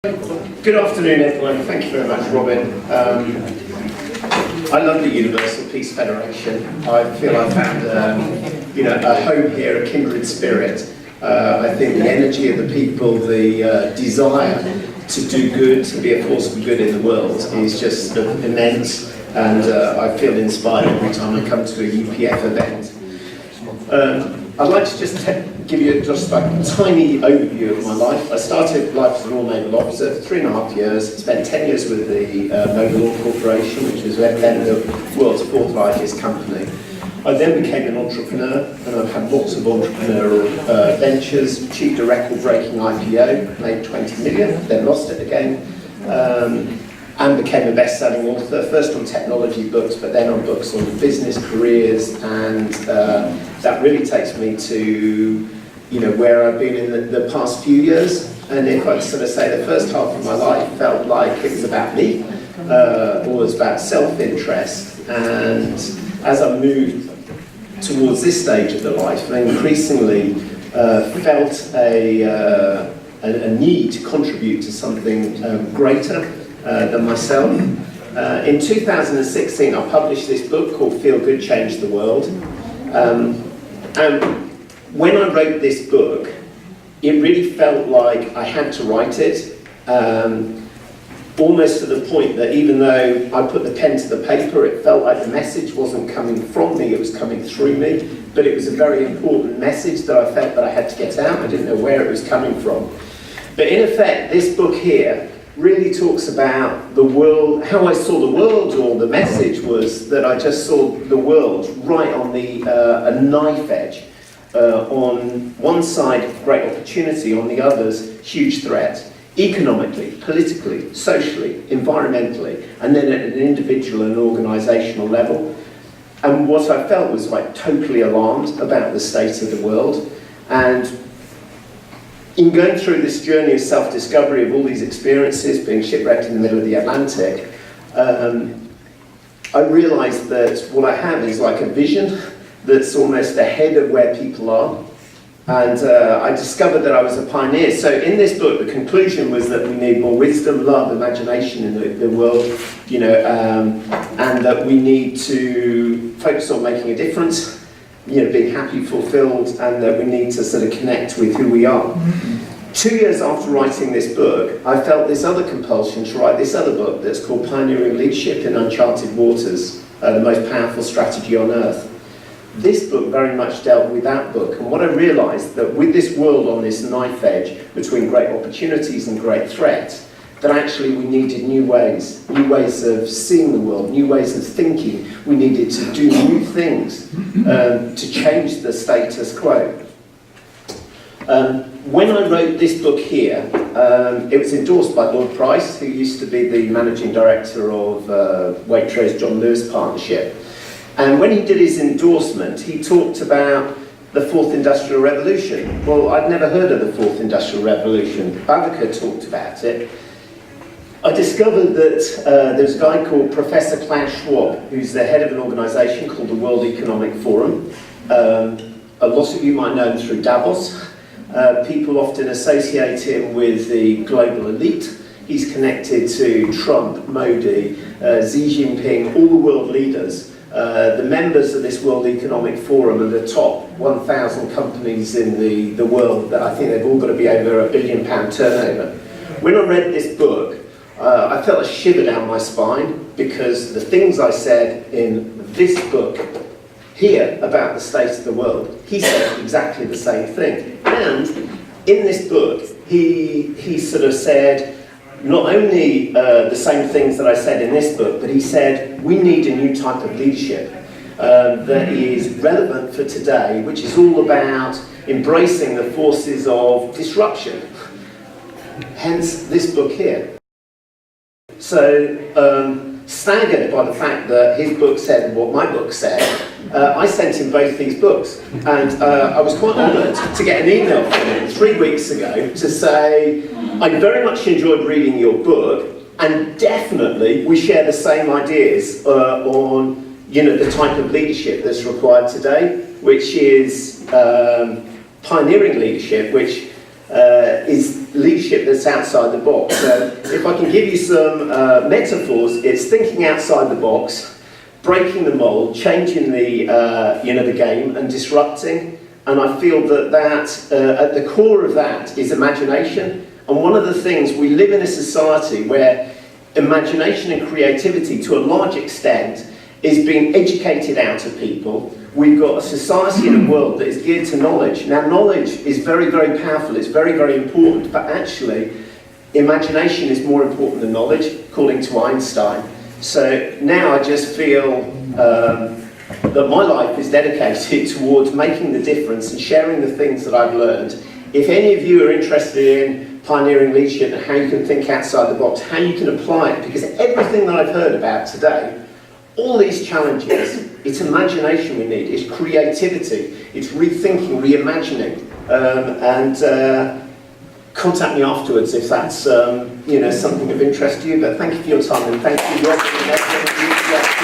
Good afternoon, everyone. Thank you very much, Robin. I love the Universal Peace Federation. I feel I've found a home here, a kindred spirit. I think the energy of the people, the desire to do good, to be a force for good in the world is just sort of immense, and I feel inspired every time I come to a UPF event. I'd like to just give you just a tiny overview of my life. I started life as an all-naval officer for 3.5 years, spent 10 years with the Naval Law Corporation, which was then the world's 4th largest company. I then became an entrepreneur, and I've had lots of entrepreneurial ventures, achieved a record-breaking IPO, made 20 million, then lost it again, and became a best-selling author, first on technology books, but then on books on business, careers, and that really takes me to where I've been in the past few years. And if I'd sort of say the first half of my life felt like it was about me, or was about self-interest, and as I moved towards this stage of the life, I increasingly felt a need to contribute to something greater than myself. In 2016, I published this book called Feel Good, Change the World. And when I wrote this book, it really felt like I had to write it, almost to the point that even though I put the pen to the paper, it felt like the message wasn't coming from me, it was coming through me. But it was a very important message that I felt that I had to get out. I didn't know where it was coming from. But in effect, this book here really talks about the world, how I saw the world, or the message was that I just saw the world right on the a knife edge. On one side, great opportunity, on the others, huge threat. Economically, politically, socially, environmentally, and then at an individual and organisational level. And what I felt was like totally alarmed about the state of the world. And in going through this journey of self-discovery of all these experiences, being shipwrecked in the middle of the Atlantic, I realised that what I have is like a vision that's almost ahead of where people are. And I discovered that I was a pioneer. So in this book, the conclusion was that we need more wisdom, love, imagination in the world, and that we need to focus on making a difference, being happy, fulfilled, and that we need to sort of connect with who we are. 2 years after writing this book, I felt this other compulsion to write this other book that's called Pioneering Leadership in Uncharted Waters, the most powerful strategy on earth. This book very much dealt with that book, and what I realised that with this world on this knife edge between great opportunities and great threats, that actually we needed new ways of seeing the world, new ways of thinking. We needed to do new things to change the status quo. When I wrote this book here, it was endorsed by Lord Price, who used to be the managing director of Waitrose John Lewis Partnership. And when he did his endorsement, he talked about the 4th Industrial Revolution. Well, I'd never heard of the 4th Industrial Revolution. Babaker talked about it. I discovered that there's a guy called Professor Klaus Schwab, who's the head of an organisation called the World Economic Forum. A lot of you might know him through Davos. People often associate him with the global elite. He's connected to Trump, Modi, Xi Jinping, all the world leaders. The members of this World Economic Forum are the top 1,000 companies in the world that I think they've all got to be over £1 billion turnover. When I read this book, I felt a shiver down my spine, because the things I said in this book here about the state of the world, he said exactly the same thing. And in this book, he sort of said not only the same things that I said in this book, but he said we need a new type of leadership that is relevant for today, which is all about embracing the forces of disruption. Hence this book here. So, staggered by the fact that his book said what my book said, I sent him both these books. And I was quite honoured to get an email from him 3 weeks ago to say, I very much enjoyed reading your book, and definitely we share the same ideas on the type of leadership that's required today, which is pioneering leadership, which is leadership that's outside the box. So if I can give you some metaphors, it's thinking outside the box, breaking the mold, changing the the game, and disrupting. And I feel that at the core of that is imagination. And one of the things, we live in a society where imagination and creativity, to a large extent, is being educated out of people. We've got a society and a world that is geared to knowledge. Now, knowledge is very, very powerful, it's very, very important, but actually, imagination is more important than knowledge, according to Einstein. So now I just feel that my life is dedicated towards making the difference and sharing the things that I've learned. If any of you are interested in pioneering leadership and how you can think outside the box, how you can apply it, because everything that I've heard about today, all these challenges, it's imagination we need, it's creativity, it's rethinking, reimagining, and contact me afterwards if that's something of interest to you. But thank you for your time, and thank you, Rob.